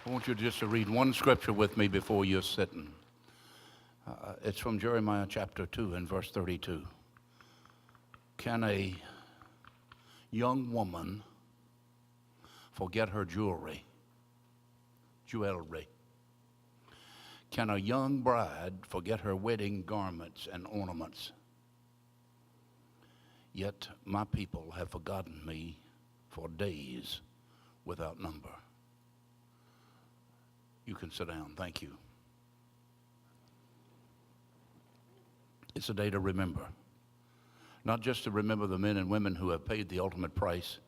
I want you just to read one scripture with me before you're sitting. It's from Jeremiah chapter 2 and verse 32. Can a young woman forget her jewelry? Can a young bride forget her wedding garments and ornaments? Yet my people have forgotten me for days without number. You can sit down. Thank you. It's a day to remember. Not just to remember the men and women who have paid the ultimate price,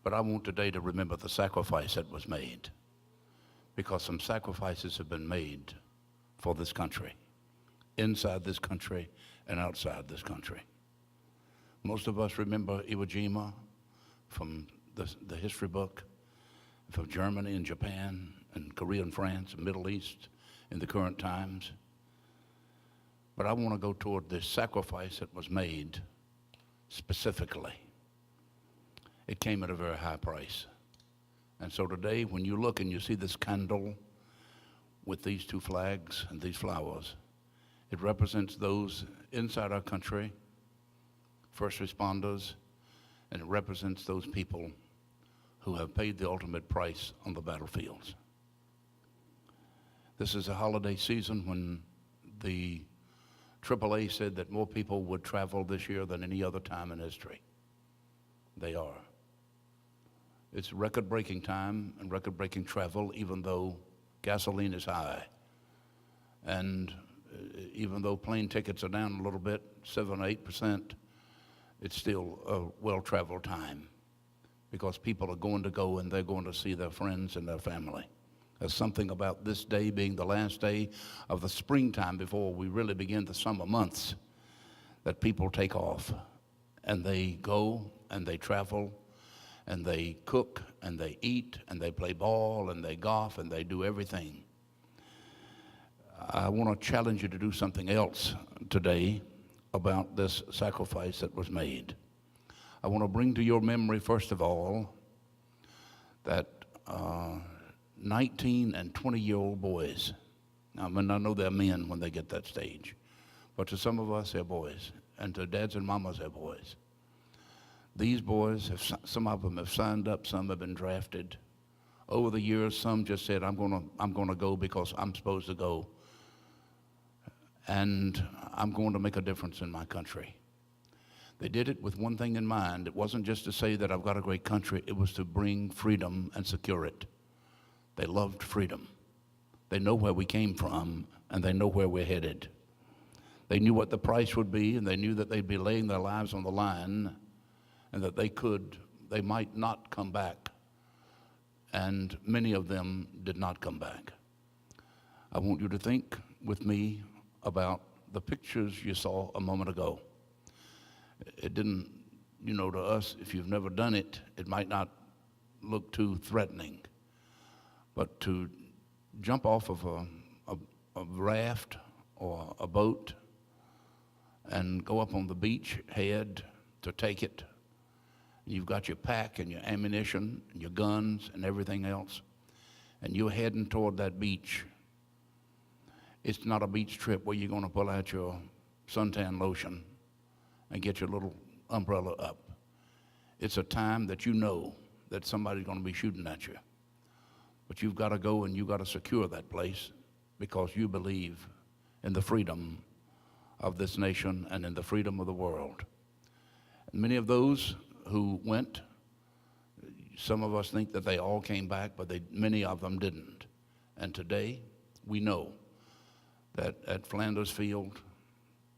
but I want today to remember the sacrifice that was made. Because some sacrifices have been made for this country, inside this country and outside this country. Most of us remember Iwo Jima from the history book, from Germany and Japan and Korea and France and Middle East in the current times. But I want to go toward this sacrifice that was made specifically. It came at a very high price. And so today, when you look and you see this candle with these two flags and these flowers, it represents those inside our country, first responders, and it represents those people who have paid the ultimate price on the battlefields. This is a holiday season when the AAA said that more people would travel this year than any other time in history. They are. It's record-breaking time and record-breaking travel, even though gasoline is high. And even though plane tickets are down a little bit, 7 or 8%, it's still a well-traveled time because people are going to go and they're going to see their friends and their family. There's something about this day being the last day of the springtime before we really begin the summer months that people take off and they go and they travel and they cook and they eat and they play ball and they golf and they do everything. I want to challenge you to do something else today about this sacrifice that was made. I want to bring to your memory, first of all, that 19 and 20-year-old boys. Now, I mean, I know they're men when they get that stage, but to some of us, they're boys, and to dads and mamas, they're boys. These boys, some of them have signed up, some have been drafted. Over the years, some just said, I'm gonna go because I'm supposed to go, and I'm going to make a difference in my country. They did it with one thing in mind. It wasn't just to say that I've got a great country, it was to bring freedom and secure it. They loved freedom. They know where we came from, and they know where we're headed. They knew what the price would be, and they knew that they'd be laying their lives on the line, and that they might not come back. And many of them did not come back. I want you to think with me about the pictures you saw a moment ago. It didn't, to us, if you've never done it, it might not look too threatening. But to jump off of a raft or a boat and go up on the beach head to take it, you've got your pack and your ammunition and your guns and everything else, and you're heading toward that beach. It's not a beach trip where you're going to pull out your suntan lotion and get your little umbrella up. It's a time that you know that somebody's going to be shooting at you. But you've got to go and you've got to secure that place because you believe in the freedom of this nation and in the freedom of the world. And many of those who went, some of us think that they all came back, but many of them didn't. And today, we know that at Flanders Field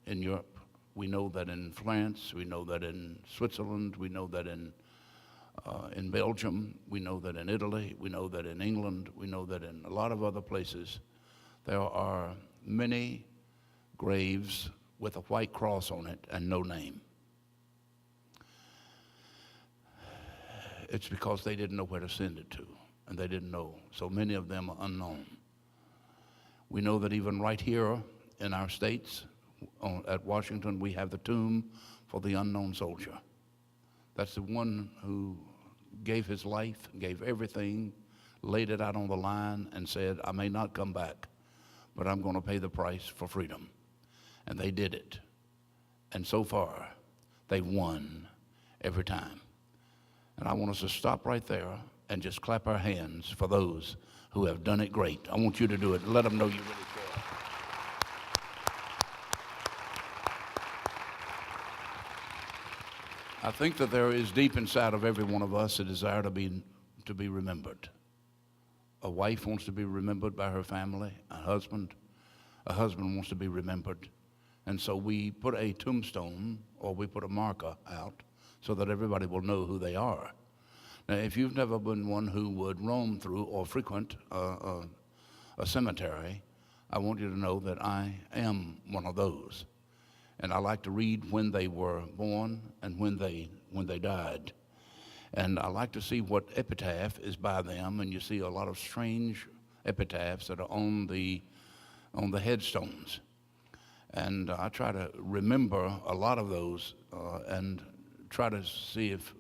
in Europe, we know that in France, we know that in Switzerland, we know that in Belgium, we know that in Italy, we know that in England, we know that in a lot of other places, there are many graves with a white cross on it and no name. It's because they didn't know where to send it to, and they didn't know. So many of them are unknown. We know that even right here in our states, at Washington, we have the tomb for the unknown soldier. That's the one who gave his life, gave everything, laid it out on the line and said, I may not come back, but I'm going to pay the price for freedom. And they did it. And so far, they've won every time. And I want us to stop right there and just clap our hands for those who have done it great. I want you to do it. Let them know you really care. I think that there is deep inside of every one of us a desire to be remembered. A wife wants to be remembered by her family, a husband wants to be remembered. And so we put a tombstone or we put a marker out so that everybody will know who they are. Now, if you've never been one who would roam through or frequent a cemetery, I want you to know that I am one of those. And I like to read when they were born and when they died. And I like to see what epitaph is by them, and you see a lot of strange epitaphs that are on the headstones. And I try to remember a lot of those and try to see if,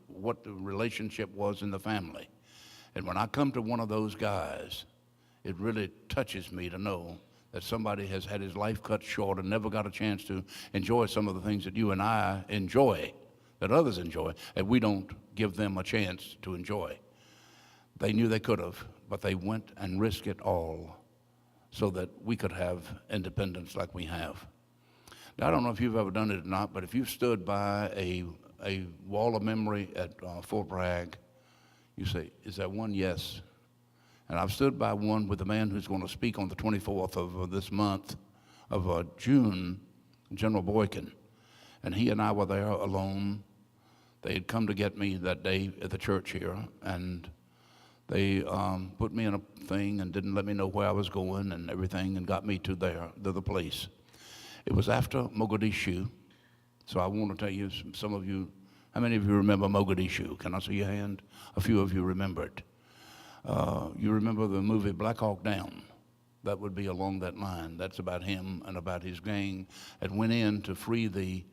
what the relationship was in the family. And when I come to one of those guys, it really touches me to know that somebody has had his life cut short and never got a chance to enjoy some of the things that you and I enjoy, that others enjoy, and we don't give them a chance to enjoy. They knew they could have, but they went and risked it all so that we could have independence like we have. Now, I don't know if you've ever done it or not, but if you've stood by a wall of memory at Fort Bragg, you say, is that one? Yes. And I've stood by one with the man who's going to speak on the 24th of this month of June, General Boykin. And he and I were there alone. They had come to get me that day at the church here, and they put me in a thing and didn't let me know where I was going and everything, and got me to the place. It was after Mogadishu. So I want to tell you, some of you, how many of you remember Mogadishu? Can I see your hand? A few of you remember it. You remember the movie Black Hawk Down? That would be along that line. That's about him and about his gang that went in to free the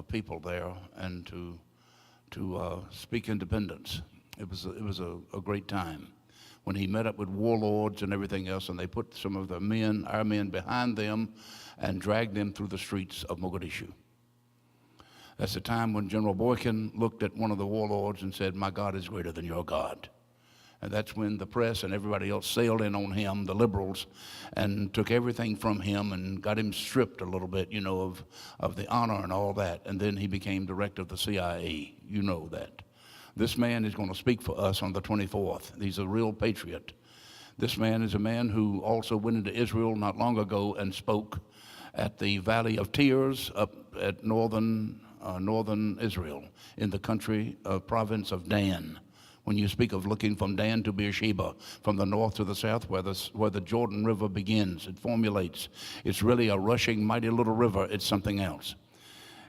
people there and to speak independence. It was a great time when he met up with warlords and everything else, and they put some of our men behind them and dragged them through the streets of Mogadishu. That's the time when General Boykin looked at one of the warlords and said, my God is greater than your God. And that's when the press and everybody else sailed in on him, the liberals, and took everything from him and got him stripped a little bit, of the honor and all that. And then he became director of the CIA. You know that. This man is going to speak for us on the 24th. He's a real patriot. This man is a man who also went into Israel not long ago and spoke at the Valley of Tears up at northern Israel in the province of Dan. When you speak of looking from Dan to Beersheba, from the north to the south, where the Jordan River begins, it formulates. It's really a rushing, mighty little river. It's something else.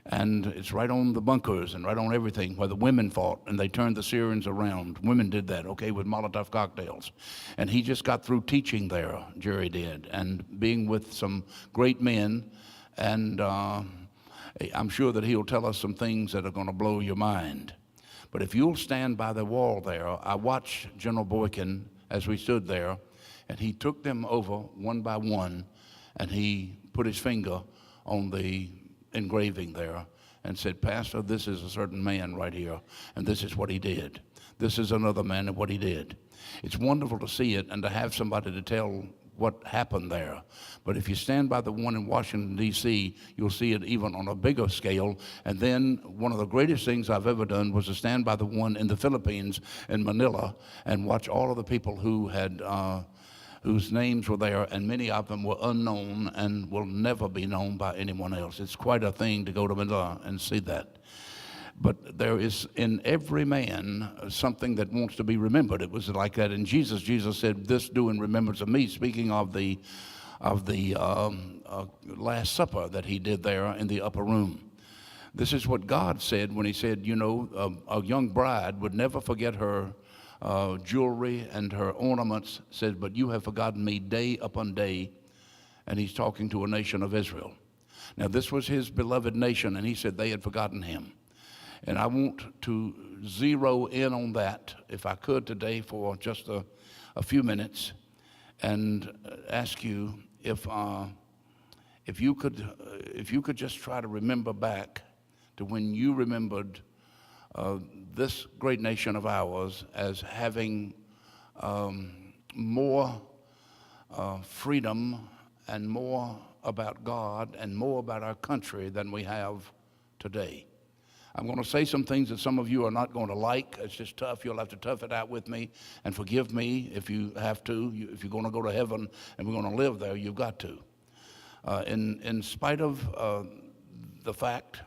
And it's right on the bunkers and right on everything where the women fought, and they turned the Syrians around. Women did that, with Molotov cocktails. And he just got through teaching there, Jerry did, and being with some great men. And I'm sure that he'll tell us some things that are going to blow your mind. But if you'll stand by the wall there, I watched General Boykin as we stood there, and he took them over one by one, and he put his finger on the engraving there and said, Pastor, this is a certain man right here, and this is what he did. This is another man and what he did. It's wonderful to see it and to have somebody to tell what happened there. But if you stand by the one in Washington, D.C., you'll see it even on a bigger scale. And then one of the greatest things I've ever done was to stand by the one in the Philippines, in Manila, and watch all of the people who had whose names were there, and many of them were unknown and will never be known by anyone else. It's quite a thing to go to Manila and see that. But there is in every man something that wants to be remembered. It was like that in Jesus. Jesus said, this do in remembrance of me, speaking of the Last Supper that he did there in the upper room. This is what God said when he said, a young bride would never forget her jewelry and her ornaments, said, but you have forgotten me day upon day. And he's talking to a nation of Israel. Now, this was his beloved nation, and he said they had forgotten him. And I want to zero in on that, if I could today, for just a few minutes and ask you if you could just try to remember back to when you remembered this great nation of ours as having more freedom and more about God and more about our country than we have today. I'm going to say some things that some of you are not going to like. It's just tough. You'll have to tough it out with me and forgive me if you have to. If you're going to go to heaven and we're going to live there, you've got to. In spite of the fact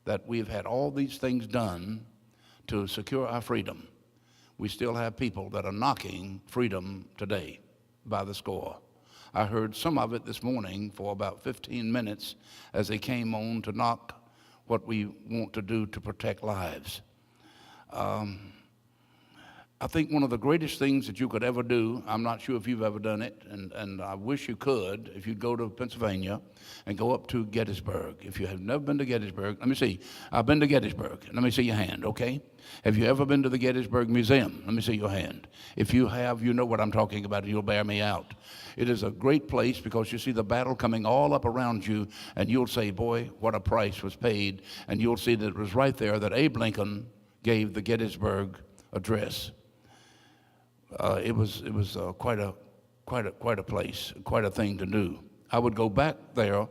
that we've had all these things done to secure our freedom, we still have people that are knocking freedom today by the score. I heard some of it this morning for about 15 minutes as they came on to knock what we want to do to protect lives. I think one of the greatest things that you could ever do, I'm not sure if you've ever done it, and I wish you could, if you'd go to Pennsylvania and go up to Gettysburg. If you have never been to Gettysburg, let me see. I've been to Gettysburg. Let me see your hand, okay? Have you ever been to the Gettysburg Museum? Let me see your hand. If you have, you know what I'm talking about, and you'll bear me out. It is a great place because you see the battle coming all up around you, and you'll say, boy, what a price was paid. And you'll see that it was right there that Abe Lincoln gave the Gettysburg Address. It was quite a place, quite a thing to do. I would go back there,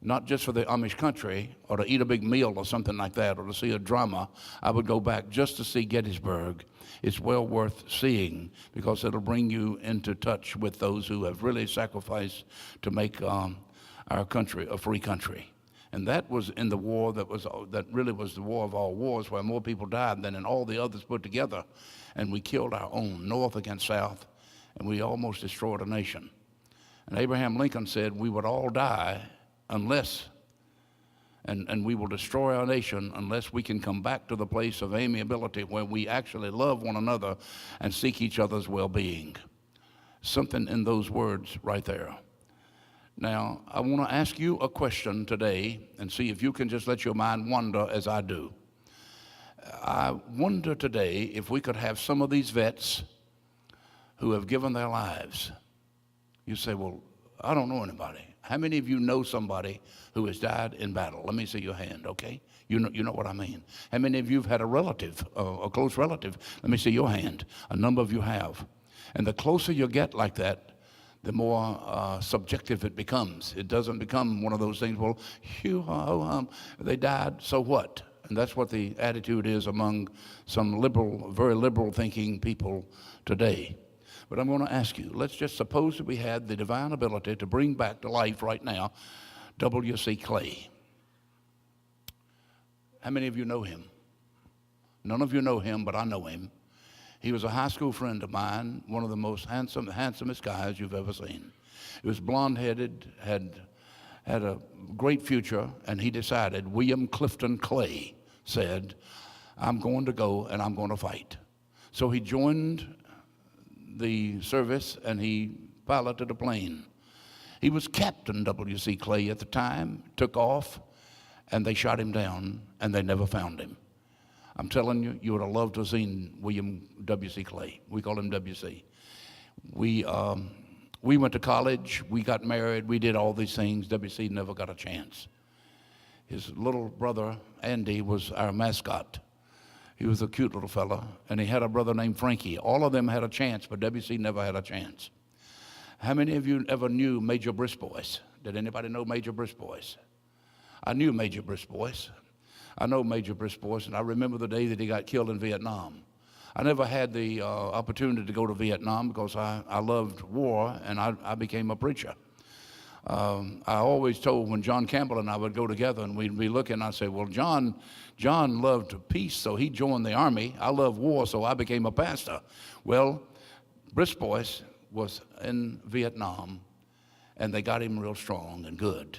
not just for the Amish country or to eat a big meal or something like that or to see a drama. I would go back just to see Gettysburg. It's well worth seeing because it'll bring you into touch with those who have really sacrificed to make our country a free country. And that was in the war that really was the war of all wars, where more people died than in all the others put together. And we killed our own, North against South, and we almost destroyed a nation. And Abraham Lincoln said we would all die unless, and we will destroy our nation unless we can come back to the place of amiability where we actually love one another and seek each other's well-being. Something in those words right there. Now, I want to ask you a question today and see if you can just let your mind wander as I do. I wonder today if we could have some of these vets who have given their lives. You say, well, I don't know anybody. How many of you know somebody who has died in battle? Let me see your hand, okay? You know what I mean. How many of you have had a relative, a close relative? Let me see your hand. A number of you have. And the closer you get like that, the more subjective it becomes. It doesn't become one of those things, well, they died, so what? And that's what the attitude is among some liberal, very liberal thinking people today. But I'm going to ask you, let's just suppose that we had the divine ability to bring back to life right now W.C. Clay. How many of you know him? None of you know him, but I know him. He was a high school friend of mine, one of the most handsomest guys you've ever seen. He was blonde-headed, had a great future, and he decided, William Clifton Clay said, I'm going to go and I'm going to fight. So he joined the service and he piloted a plane. He was Captain W.C. Clay at the time, took off, and they shot him down, and they never found him. I'm telling you, you would have loved to have seen William W.C. Clay. We call him W.C. We went to college, we got married, we did all these things. W.C. never got a chance. His little brother, Andy, was our mascot. He was a cute little fella, and he had a brother named Frankie. All of them had a chance, but W.C. never had a chance. How many of you ever knew Major Brisbois? Did anybody know Major Brisbois? I knew Major Brisbois. I know Major Brisbois, and I remember the day that he got killed in Vietnam. I never had the opportunity to go to Vietnam because I loved war, and I became a preacher. I always told when John Campbell and I would go together and we'd be looking, I'd say, well, John loved peace, so he joined the army. I love war, so I became a pastor. Well, Brisbois was in Vietnam, and they got him real strong and good.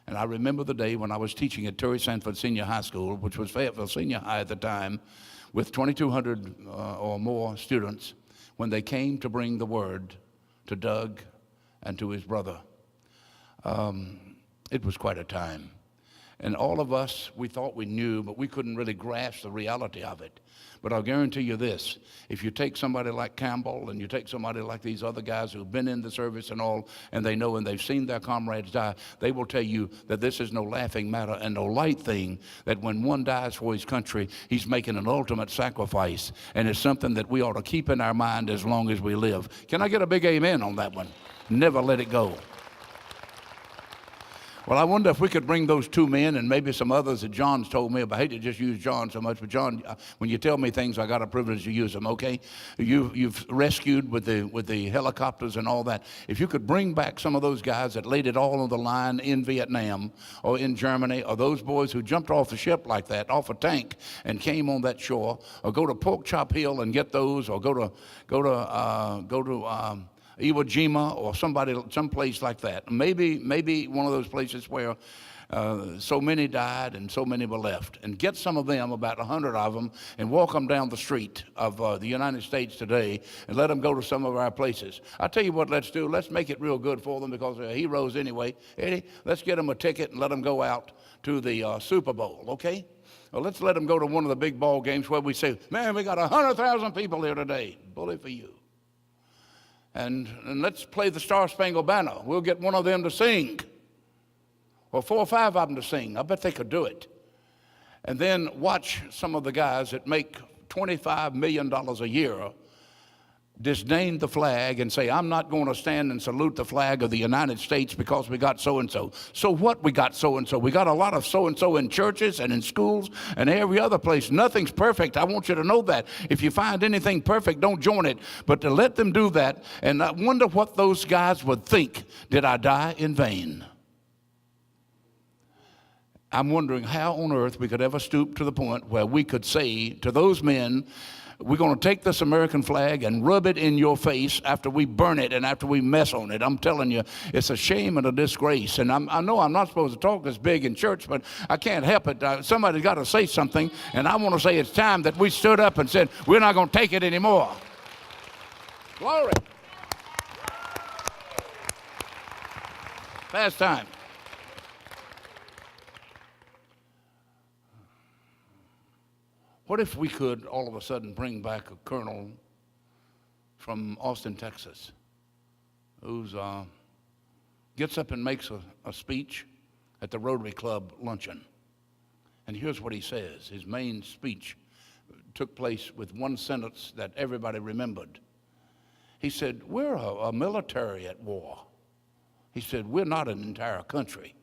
And I remember the day when I was teaching at Terry Sanford Senior High School, which was Fayetteville Senior High at the time, with 2,200 or more students, when they came to bring the word to Doug and to his brother. It was quite a time. And all of us, we thought we knew, but we couldn't really grasp the reality of it. But I'll guarantee you this, if you take somebody like Campbell and you take somebody like these other guys who've been in the service and all, and they know and they've seen their comrades die, they will tell you that this is no laughing matter and no light thing, that when one dies for his country, he's making an ultimate sacrifice. And it's something that we ought to keep in our mind as long as we live. Can I get a big amen on that one? Never let it go. Well, I wonder if we could bring those two men and maybe some others that John's told me about. I hate to just use John so much, but John, when you tell me things, I got a privilege to use them, okay? You've rescued with the helicopters and all that. If you could bring back some of those guys that laid it all on the line in Vietnam or in Germany, or those boys who jumped off the ship like that, off a tank, and came on that shore, or go to Pork Chop Hill and get those, or go to Iwo Jima or someplace like that. Maybe one of those places where so many died and so many were left. And get some of them, about 100 of them, and walk them down the street of the United States today and let them go to some of our places. I'll tell you what let's do. Let's make it real good for them because they're heroes anyway. Eddie, let's get them a ticket and let them go out to the Super Bowl, okay? Well, let's let them go to one of the big ball games where we say, man, we got 100,000 people here today. Bully for you. And let's play the Star Spangled Banner. We'll get one of them to sing, or 4 or 5 of them to sing. I bet they could do it. And then watch some of the guys that make $25 million a year disdain the flag and say, I'm not going to stand and salute the flag of the United States because we got so-and-so. So what we got so-and-so? We got a lot of so-and-so in churches and in schools and every other place. Nothing's perfect. I want you to know that. If you find anything perfect, don't join it. But to let them do that, and I wonder what those guys would think. Did I die in vain? I'm wondering how on earth we could ever stoop to the point where we could say to those men, we're going to take this American flag and rub it in your face after we burn it and after we mess on it. I'm telling you, it's a shame and a disgrace. And I know I'm not supposed to talk this big in church, but I can't help it. Somebody's got to say something, and I want to say it's time that we stood up and said, we're not going to take it anymore. Glory. Fast time. What if we could all of a sudden bring back a colonel from Austin, Texas, who gets up and makes a speech at the Rotary Club luncheon. And here's what he says. His main speech took place with one sentence that everybody remembered. He said, we're a military at war. He said, we're not an entire country.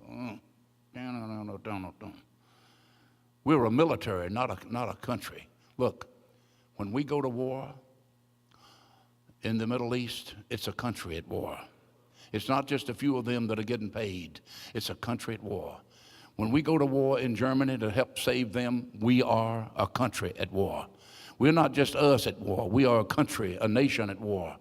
No. We're a military, not a country. Look, when we go to war in the Middle East, it's a country at war. It's not just a few of them that are getting paid. It's a country at war. When we go to war in Germany to help save them, we are a country at war. We're not just us at war. We are a country, a nation at war.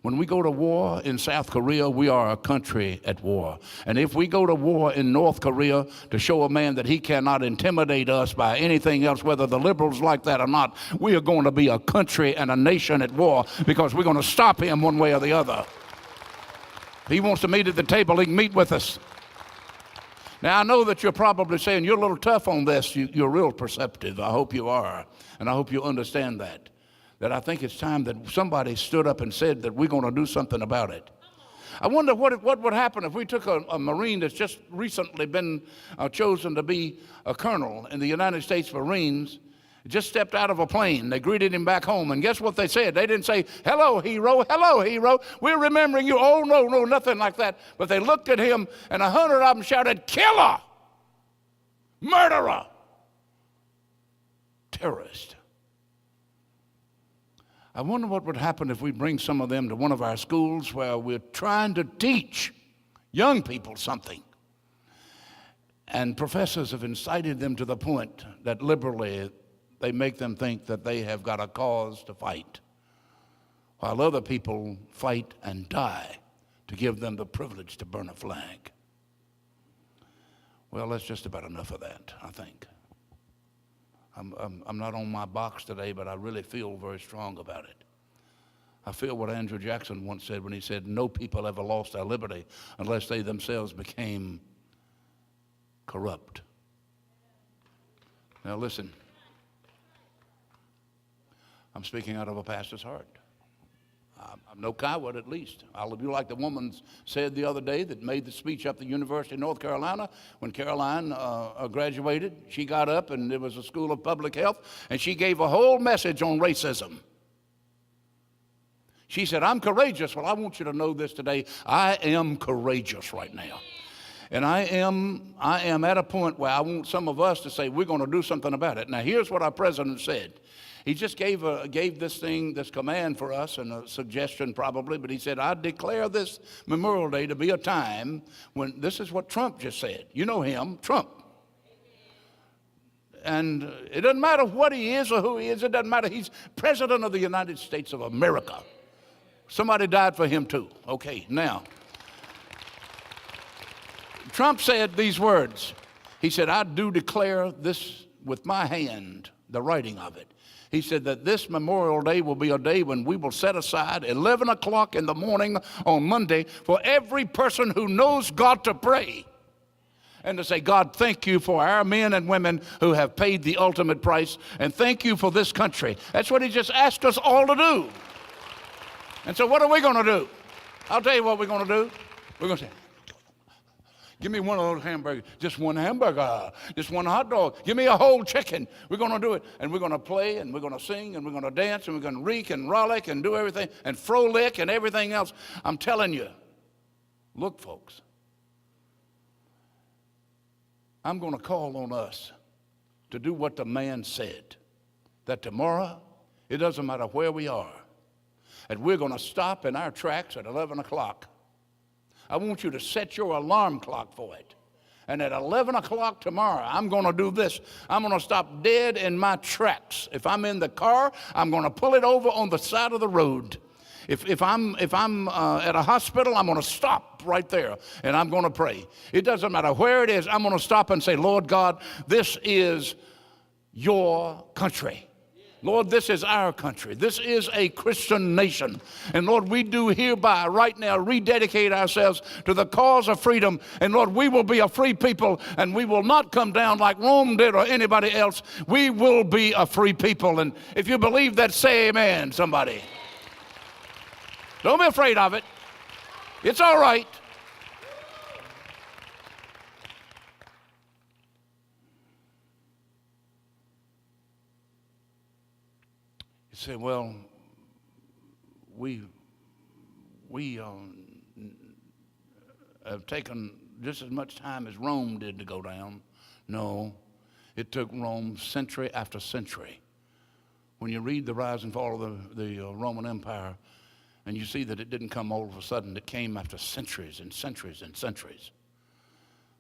When we go to war in South Korea, we are a country at war. And if we go to war in North Korea to show a man that he cannot intimidate us by anything else, whether the liberals like that or not, we are going to be a country and a nation at war because we're going to stop him one way or the other. If he wants to meet at the table, he can meet with us. Now, I know that you're probably saying, you're a little tough on this. You're real perceptive. I hope you are. And I hope you understand that. That I think it's time that somebody stood up and said that we're going to do something about it. I wonder what would happen if we took a Marine that's just recently been chosen to be a colonel in the United States Marines, just stepped out of a plane. They greeted him back home, and guess what they said? They didn't say, hello, hero, we're remembering you. Oh, no, nothing like that. But they looked at him, and 100 of them shouted, killer, murderer, terrorist. I wonder what would happen if we bring some of them to one of our schools where we're trying to teach young people something. And professors have incited them to the point that liberally they make them think that they have got a cause to fight, while other people fight and die to give them the privilege to burn a flag. Well, that's just about enough of that, I think. I'm not on my box today, but I really feel very strong about it. I feel what Andrew Jackson once said when he said, no people ever lost their liberty unless they themselves became corrupt. Now listen, I'm speaking out of a pastor's heart. I'm no coward, at least. I'll be like the woman said the other day that made the speech up at the University of North Carolina. When Caroline graduated, she got up, and it was a school of public health, and she gave a whole message on racism. She said, I'm courageous. Well, I want you to know this today. I am courageous right now. And I am at a point where I want some of us to say, we're going to do something about it. Now, here's what our president said. He just gave this command for us, and a suggestion probably, but he said, I declare this Memorial Day to be a time when, this is what Trump just said. You know him, Trump. And it doesn't matter what he is or who he is. It doesn't matter. He's president of the United States of America. Somebody died for him too. Okay, now, Trump said these words. He said, I do declare this with my hand, the writing of it. He said that this Memorial Day will be a day when we will set aside 11 o'clock in the morning on Monday for every person who knows God to pray and to say, God, thank you for our men and women who have paid the ultimate price, and thank you for this country. That's what he just asked us all to do. And so what are we going to do? I'll tell you what we're going to do. We're going to say, give me one of those hamburgers, just one hamburger, just one hot dog. Give me a whole chicken. We're going to do it. And we're going to play, and we're going to sing, and we're going to dance, and we're going to reek and rollick and do everything, and frolic and everything else. I'm telling you, look, folks, I'm going to call on us to do what the man said, that tomorrow, it doesn't matter where we are, and we're going to stop in our tracks at 11 o'clock. I want you to set your alarm clock for it. And at 11 o'clock tomorrow, I'm going to do this. I'm going to stop dead in my tracks. If I'm in the car, I'm going to pull it over on the side of the road. If I'm at a hospital, I'm going to stop right there, and I'm going to pray. It doesn't matter where it is. I'm going to stop and say, Lord God, this is your country. Lord, this is our country. This is a Christian nation. And Lord, we do hereby right now rededicate ourselves to the cause of freedom. And Lord, we will be a free people, and we will not come down like Rome did or anybody else. We will be a free people. And if you believe that, say amen, somebody. Don't be afraid of it. It's all right. You say, well, we have taken just as much time as Rome did to go down. No, it took Rome century after century. When you read the rise and fall of the Roman Empire, and you see that it didn't come all of a sudden, it came after centuries and centuries and centuries,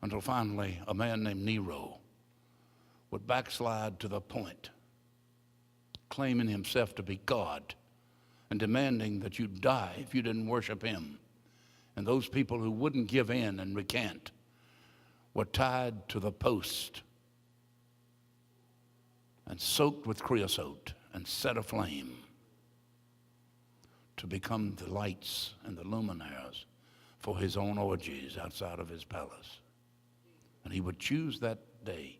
until finally a man named Nero would backslide to the point, claiming himself to be God and demanding that you die if you didn't worship him. And those people who wouldn't give in and recant were tied to the post and soaked with creosote and set aflame to become the lights and the luminaires for his own orgies outside of his palace. And he would choose that day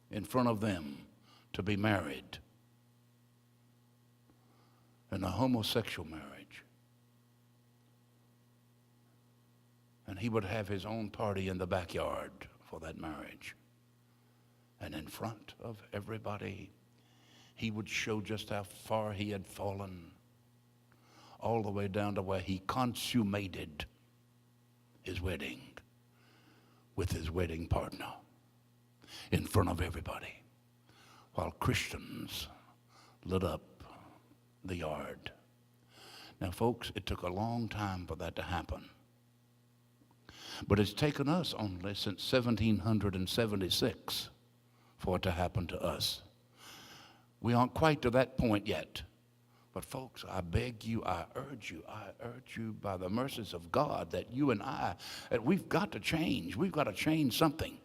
in front of them to be married in a homosexual marriage. And he would have his own party in the backyard for that marriage. And in front of everybody, he would show just how far he had fallen, all the way down to where he consummated his wedding with his wedding partner in front of everybody, while Christians lit up the yard. Now, folks, it took a long time for that to happen. But it's taken us only since 1776 for it to happen to us. We aren't quite to that point yet. But folks, I beg you, I urge you by the mercies of God that you and I, that we've got to change. We've got to change something.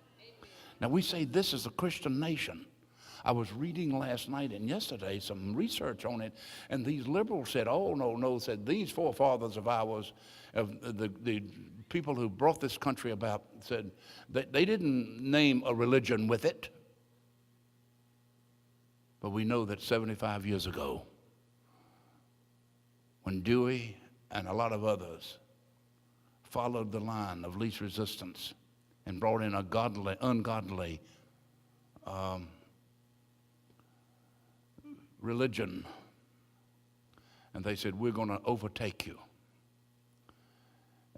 Now we say this is a Christian nation. I was reading last night and yesterday some research on it, and these liberals said, oh, no, said these forefathers of ours, of the people who brought this country about, said that they didn't name a religion with it. But we know that 75 years ago, when Dewey and a lot of others followed the line of least resistance and brought in a ungodly religion, and they said, we're going to overtake you.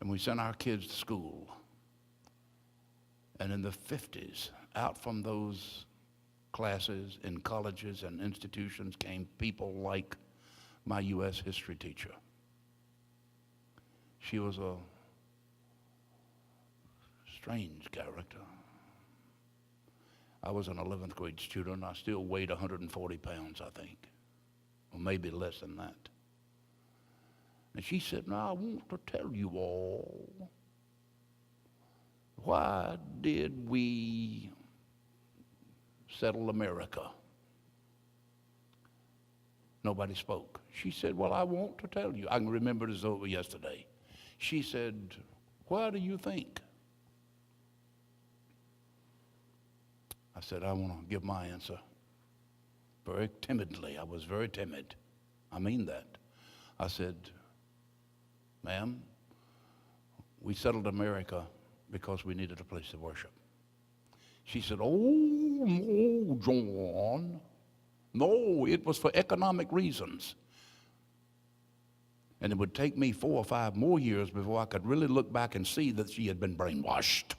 And we sent our kids to school. And in the 50s, out from those classes in colleges and institutions came people like my U.S. history teacher. She was a strange character. I was an 11th grade student. I still weighed 140 pounds, I think, or maybe less than that. And she said, now I want to tell you all, why did we settle America? Nobody spoke. She said, well, I want to tell you. I can remember it as though it was yesterday. She said, why do you think? I said, I want to give my answer. Very timidly. I was very timid. I mean that. I said, ma'am, we settled America because we needed a place to worship. She said, oh, no, John. No, it was for economic reasons. And it would take me 4 or 5 more years before I could really look back and see that she had been brainwashed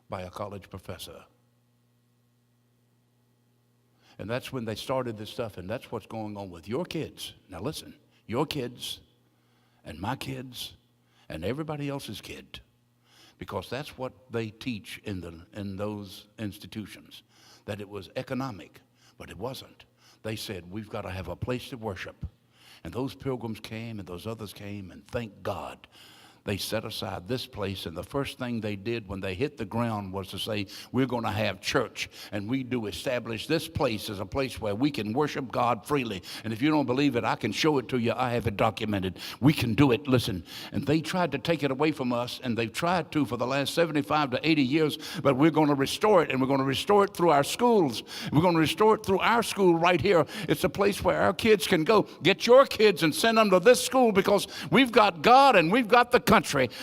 by a college professor. And that's when they started this stuff, and that's what's going on with your kids. Now listen, your kids and my kids and everybody else's kid, because that's what they teach in those institutions, that it was economic, but it wasn't. They said, we've got to have a place to worship. And those pilgrims came and those others came, and thank God they set aside this place, and the first thing they did when they hit the ground was to say, we're going to have church, and we do establish this place as a place where we can worship God freely. And if you don't believe it, I can show it to you. I have it documented. We can do it. Listen. And they tried to take it away from us, and they've tried to for the last 75 to 80 years, but we're going to restore it, and we're going to restore it through our schools. We're going to restore it through our school right here. It's a place where our kids can go. Get your kids and send them to this school, because we've got God and we've got the country,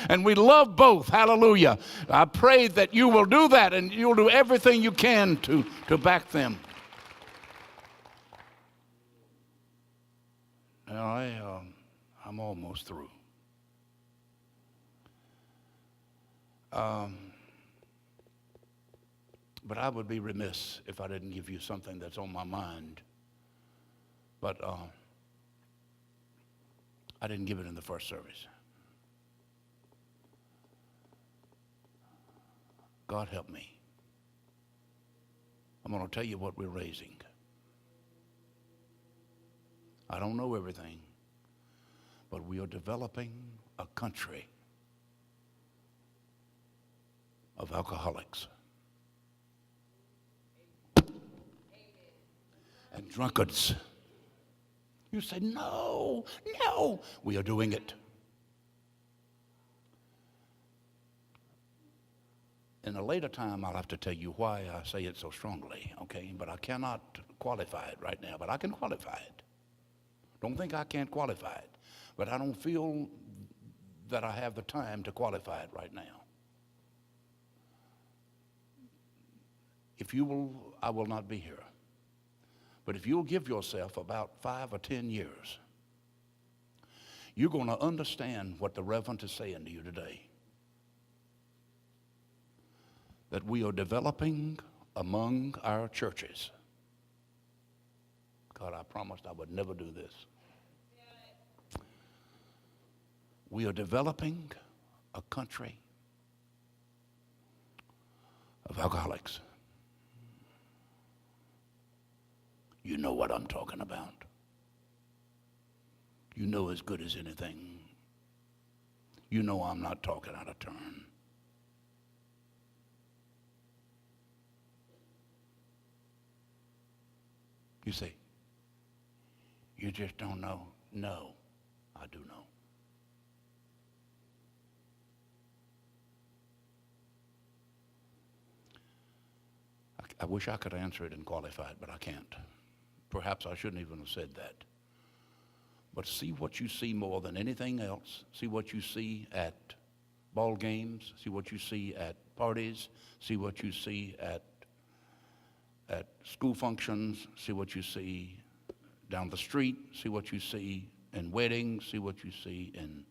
and we love both. Hallelujah. I pray that you will do that, and you'll do everything you can to back them. Now, I'm almost through. But I would be remiss if I didn't give you something that's on my mind. But I didn't give it in the first service. God help me. I'm going to tell you what we're raising. I don't know everything, but we are developing a country of alcoholics and drunkards. You say, no, we are doing it. In a later time, I'll have to tell you why I say it so strongly, okay? But I cannot qualify it right now, but I can qualify it. Don't think I can't qualify it, but I don't feel that I have the time to qualify it right now. If you will, I will not be here. But if you'll give yourself about 5 or 10 years, you're going to understand what the Reverend is saying to you today. That we are developing among our churches. God, I promised I would never do this. We are developing a country of alcoholics. You know what I'm talking about. You know as good as anything. You know I'm not talking out of turn. You say, you just don't know. No, I do know. I wish I could answer it and qualify it, but I can't. Perhaps I shouldn't even have said that. But see what you see more than anything else. See what you see at ball games. See what you see at parties. See what you see at school functions. See what you see down the street. See what you see in weddings. See what you see in,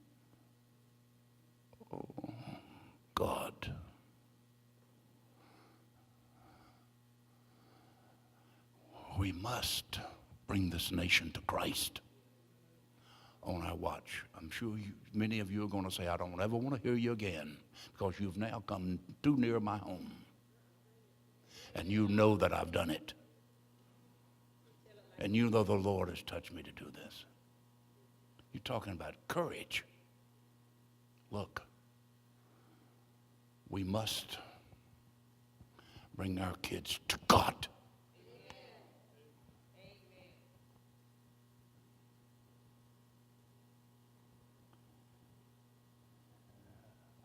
oh, God. We must bring this nation to Christ on our watch. I'm sure many of you are going to say, I don't ever want to hear you again because you've now come too near my home. And you know that I've done it. And you know the Lord has touched me to do this. You're talking about courage. Look, we must bring our kids to God.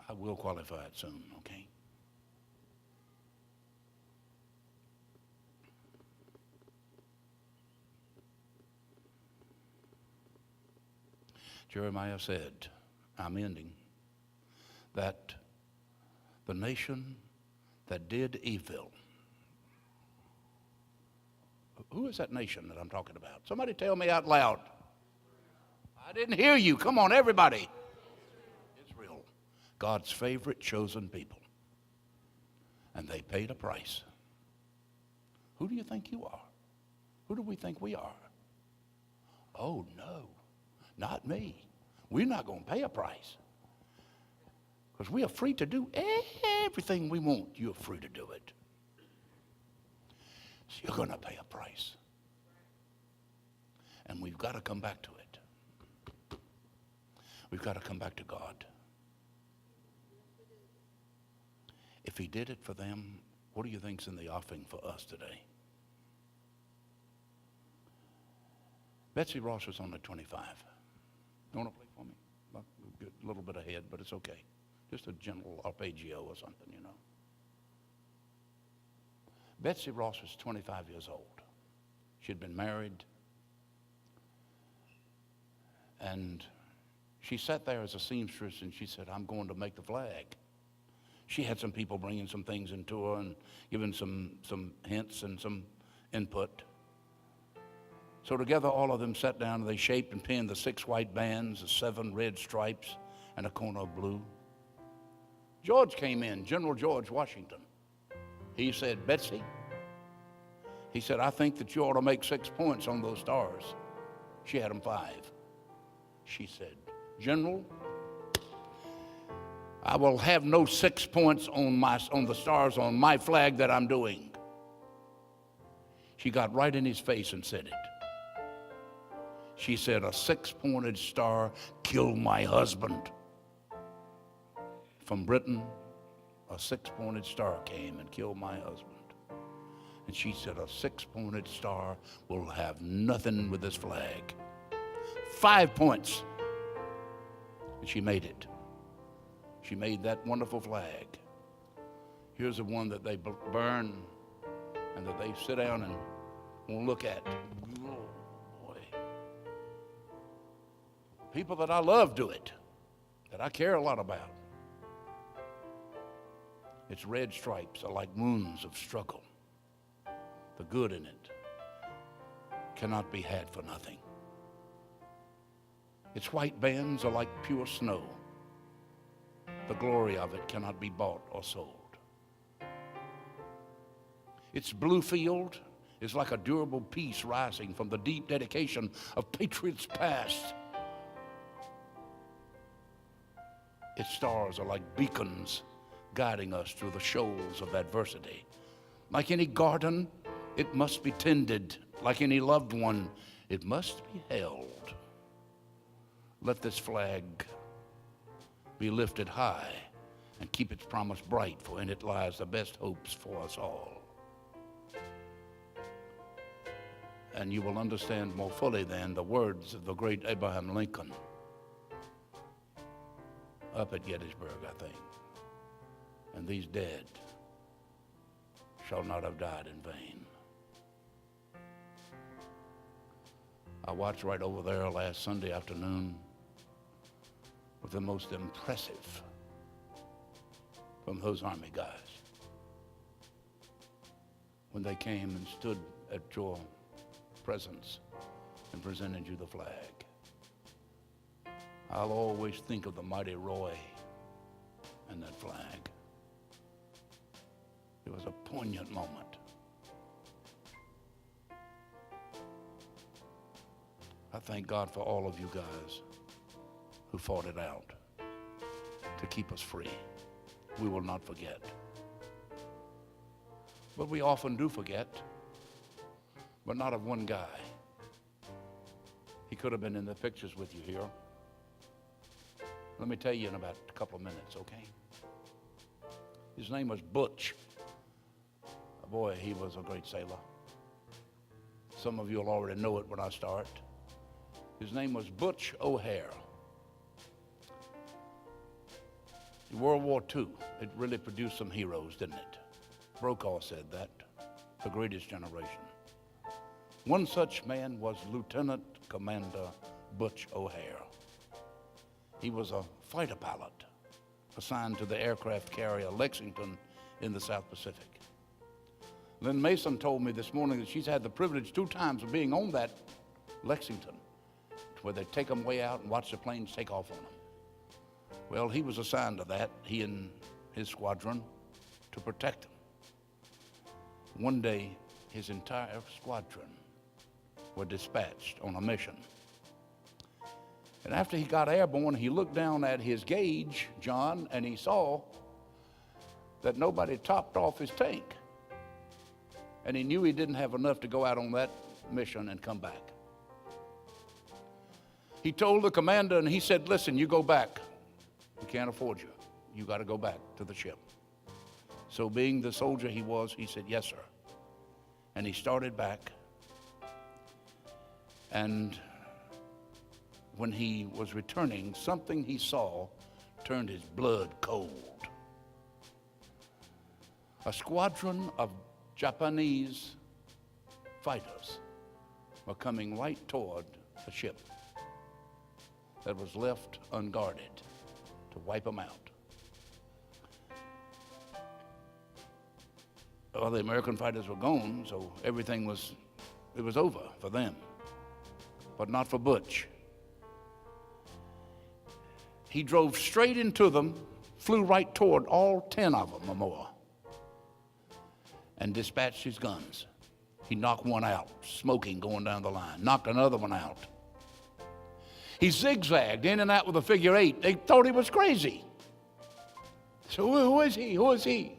I will qualify it soon, okay? Jeremiah said, I'm ending, that the nation that did evil. Who is that nation that I'm talking about? Somebody tell me out loud. I didn't hear you. Come on, everybody. Israel, God's favorite chosen people. And they paid a price. Who do you think you are? Who do we think we are? Oh, no, not me. We're not going to pay a price. Because we are free to do everything we want. You're free to do it. So you're going to pay a price. And we've got to come back to it. We've got to come back to God. If he did it for them, what do you think's in the offering for us today? Betsy Ross was on the 25. You want to play for me? A little bit ahead, but it's okay. Just a gentle arpeggio or something, you know. Betsy Ross was 25 years old. She'd been married. And she sat there as a seamstress and she said, I'm going to make the flag. She had some people bringing some things into her and giving some hints and some input. So together all of them sat down and they shaped and pinned the 6 white bands, the 7 red stripes, and a corner of blue. George came in, General George Washington. He said, Betsy, he said, I think that you ought to make 6 points on those stars. She had them 5. She said, General, I will have no 6 points on the stars on my flag that I'm doing. She got right in his face and said it. She said, a 6-pointed star killed my husband. From Britain, a 6-pointed star came and killed my husband. And she said, a 6-pointed star will have nothing with this flag. 5 points. And she made it. She made that wonderful flag. Here's the one that they burn and that they sit down and won't look at. Oh, boy. People that I love do it, that I care a lot about. Its red stripes are like wounds of struggle. The good in it cannot be had for nothing. Its white bands are like pure snow. The glory of it cannot be bought or sold. Its blue field is like a durable peace rising from the deep dedication of patriots past. Its stars are like beacons guiding us through the shoals of adversity. Like any garden, it must be tended. Like any loved one, it must be held. Let this flag be lifted high and keep its promise bright, for in it lies the best hopes for us all. and you will understand more fully then the words of the great Abraham Lincoln up at Gettysburg, I think. And these dead shall not have died in vain. I watched right over there last Sunday afternoon with the most impressive from those Army guys when they came and stood at your presence and presented you the flag. I'll always think of the mighty Roy and that flag. It was a poignant moment. I thank God for all of you guys who fought it out to keep us free. We will not forget. But we often do forget, but not of one guy. He could have been in the pictures with you here. Let me tell you in about a couple of minutes, okay? His name was Butch. Boy, he was a great sailor. Some of you will already know it when I start. His name was Butch O'Hare. In World War II, it really produced some heroes, didn't it? Brokaw said that, the greatest generation. One such man was Lieutenant Commander Butch O'Hare. He was a fighter pilot assigned to the aircraft carrier Lexington in the South Pacific. Lynn Mason told me this morning that she's had the privilege 2 times of being on that Lexington, where they take them way out and watch the planes take off on them. Well, he was assigned to that, he and his squadron, to protect them. One day, his entire squadron were dispatched on a mission. And after he got airborne, he looked down at his gauge, John, and he saw that nobody topped off his tank. And he knew he didn't have enough to go out on that mission and come back. He told the commander, and he said, listen, you go back. We can't afford you. You got to go back to the ship. So being the soldier he was, he said, yes, sir. And he started back. And when he was returning, something he saw turned his blood cold. A squadron of Japanese fighters were coming right toward a ship that was left unguarded to wipe them out. Well, the American fighters were gone, so everything was over for them, but not for Butch. He drove straight into them, flew right toward all 10 of them or more, and dispatched his guns. He knocked one out, smoking going down the line, knocked another one out. He zigzagged in and out with a figure 8. They thought he was crazy. So who is he? Who is he?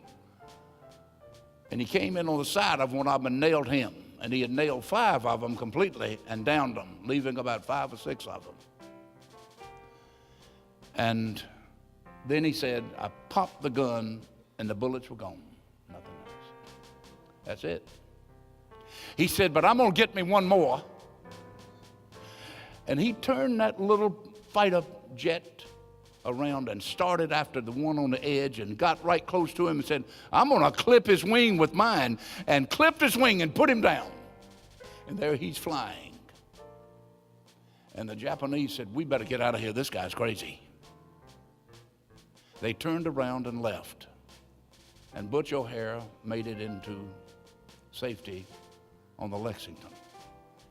And he came in on the side of one of them and nailed him. And he had nailed 5 of them completely and downed them, leaving about 5 or 6 of them. And then he said, I popped the gun and the bullets were gone. Nothing else. That's it. He said, but I'm going to get me one more. And he turned that little fighter jet around and started after the one on the edge and got right close to him and said, I'm going to clip his wing with mine, and clipped his wing and put him down. And there he's flying. And the Japanese said, we better get out of here. This guy's crazy. They turned around and left. And Butch O'Hare made it into safety on the Lexington.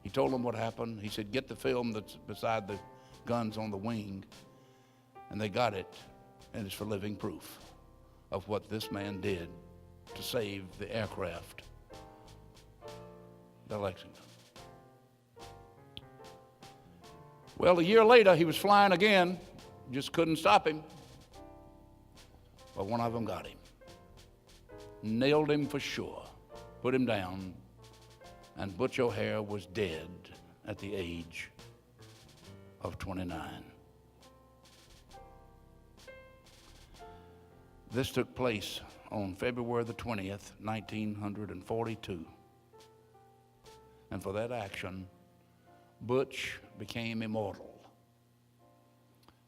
He told them what happened. He said, get the film that's beside the guns on the wing. And they got it, and it's for living proof of what this man did to save the aircraft, the Lexington. Well, a year later, he was flying again, just couldn't stop him. But one of them got him, nailed him for sure, put him down, and Butch O'Hare was dead at the age of 29. This took place on February the 20th, 1942. And for that action, Butch became immortal.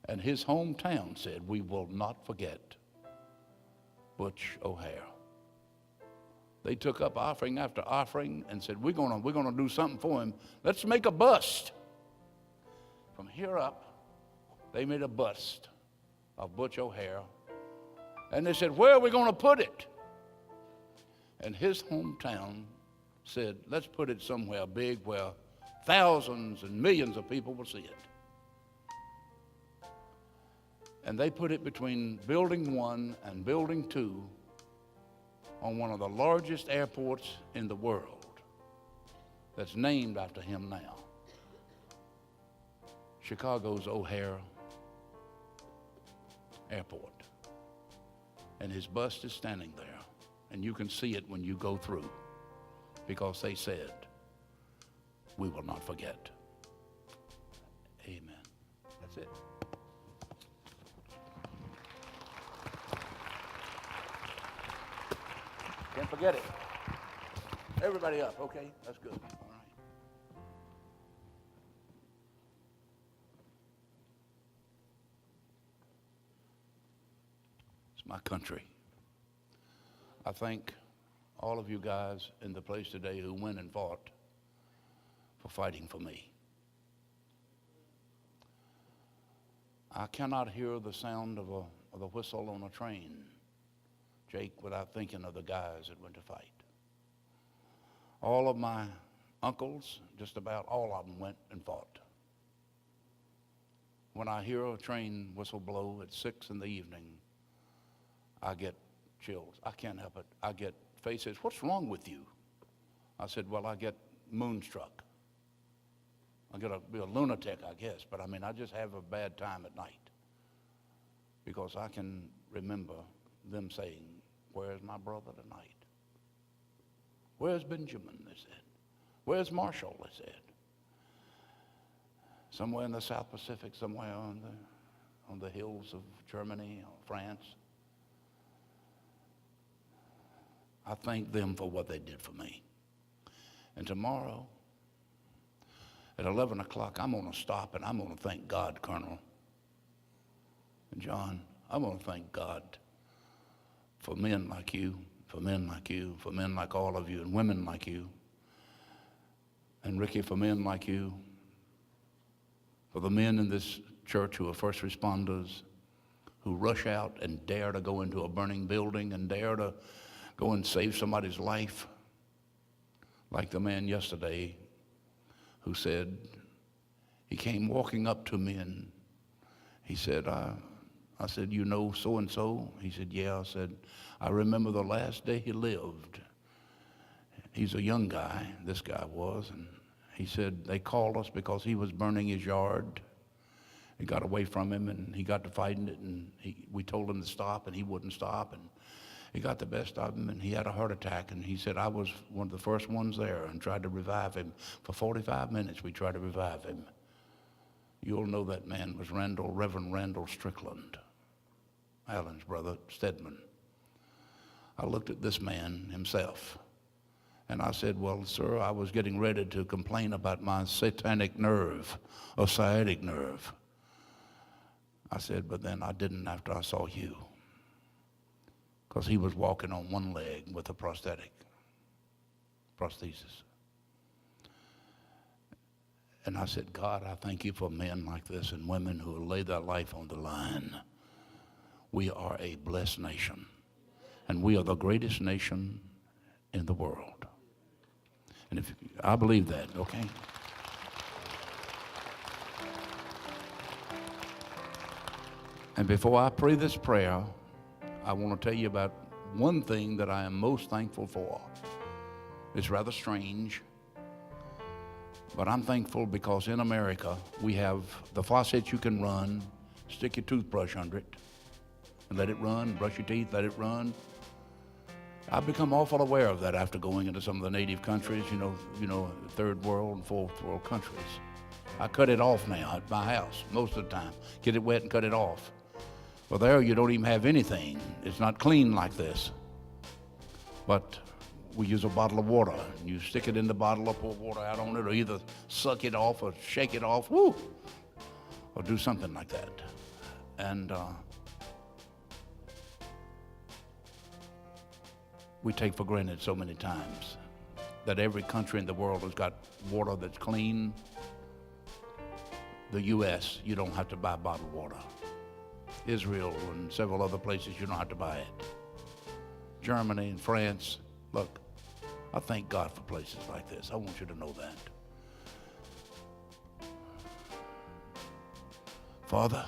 And his hometown said, we will not forget Butch O'Hare. They took up offering after offering and said, we're gonna do something for him. Let's make a bust. From here up, they made a bust of Butch O'Hare. And they said, where are we gonna put it? And his hometown said, let's put it somewhere big where thousands and millions of people will see it. And they put it between Building 1 and Building 2 on one of the largest airports in the world that's named after him now. Chicago's O'Hare Airport. And his bust is standing there. And you can see it when you go through, because they said, we will not forget. Amen. That's it. Can't forget it. Everybody up, okay? That's good. All right. It's my country. I thank all of you guys in the place today who went and fought for fighting for me. I cannot hear the sound of a whistle on a train, Jake, without thinking of the guys that went to fight. All of my uncles, just about all of them, went and fought. When I hear a train whistle blow at 6 in the evening, I get chills. I can't help it. I get faces. What's wrong with you? I said, well, I get moonstruck. I'm going to be a lunatic, I guess, but I mean, I just have a bad time at night because I can remember them saying, where's my brother tonight? Where's Benjamin, they said. Where's Marshall, they said. Somewhere in the South Pacific, somewhere on the hills of Germany or France. I thank them for what they did for me. And tomorrow, at 11 o'clock, I'm going to stop and I'm going to thank God, Colonel. And John, I'm going to thank God for men like you, for men like you, for men like all of you, and women like you. And Ricky, for men like you, for the men in this church who are first responders, who rush out and dare to go into a burning building and dare to go and save somebody's life, like the man yesterday who said, he came walking up to me and he said, I said, you know so-and-so? He said, yeah. I said, I remember the last day he lived. He's a young guy, this guy was, and he said, they called us because he was burning his yard. It got away from him and he got to fighting it, and we told him to stop and he wouldn't stop, and he got the best of him and he had a heart attack, and he said, I was one of the first ones there and tried to revive him. For 45 minutes we tried to revive him. You'll know that man was Reverend Randall Strickland, Alan's brother, Stedman. I looked at this man himself and I said, well, sir, I was getting ready to complain about my satanic nerve, or sciatic nerve. I said, but then I didn't after I saw you. Because he was walking on one leg with a prosthesis. And I said, God, I thank you for men like this and women who lay their life on the line. We are a blessed nation, and we are the greatest nation in the world. And if I believe that, okay? And before I pray this prayer, I want to tell you about one thing that I am most thankful for. It's rather strange, but I'm thankful because in America we have the faucet you can run, stick your toothbrush under it, and let it run, brush your teeth, let it run. I've become awful aware of that after going into some of the native countries, you know, third world and fourth world countries. I cut it off now at my house most of the time. Get it wet and cut it off. Well, there you don't even have anything. It's not clean like this. But we use a bottle of water. You stick it in the bottle, or pour water out on it, or either suck it off or shake it off, woo, or do something like that. And we take for granted so many times that every country in the world has got water that's clean. The U.S., you don't have to buy bottled water. Israel and several other places, you don't have to buy it. Germany and France, look, I thank God for places like this. I want you to know that. Father,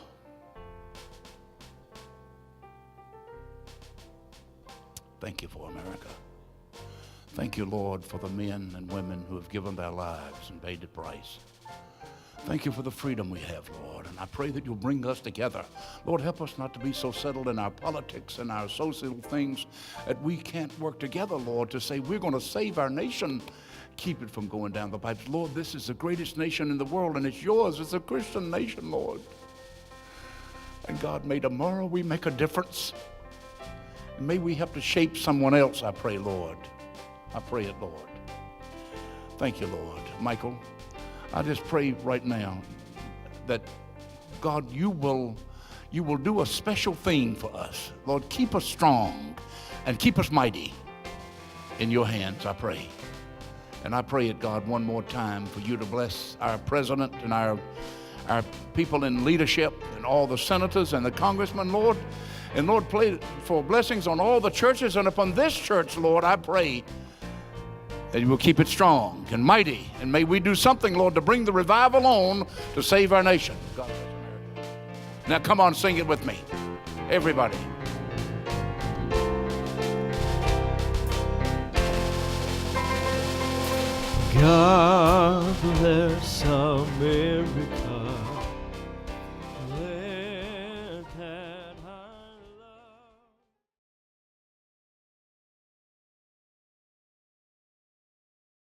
thank you for America. Thank you, Lord, for the men and women who have given their lives and paid the price. Thank you for the freedom we have, Lord, and I pray that you'll bring us together. Lord, help us not to be so settled in our politics and our social things that we can't work together, Lord, to say we're going to save our nation, keep it from going down the pipes. Lord, this is the greatest nation in the world, and it's yours. It's a Christian nation, Lord. And God, may tomorrow we make a difference. And may we help to shape someone else, I pray, Lord. I pray it, Lord. Thank you, Lord. Michael, I just pray right now that, God, you will do a special thing for us. Lord, keep us strong and keep us mighty in your hands, I pray. And I pray it, God, one more time for you to bless our president and our people in leadership and all the senators and the congressmen, Lord. And Lord, pray for blessings on all the churches and upon this church, Lord, I pray that you will keep it strong and mighty. And may we do something, Lord, to bring the revival on to save our nation. God bless America. Now come on, sing it with me. Everybody. God bless America.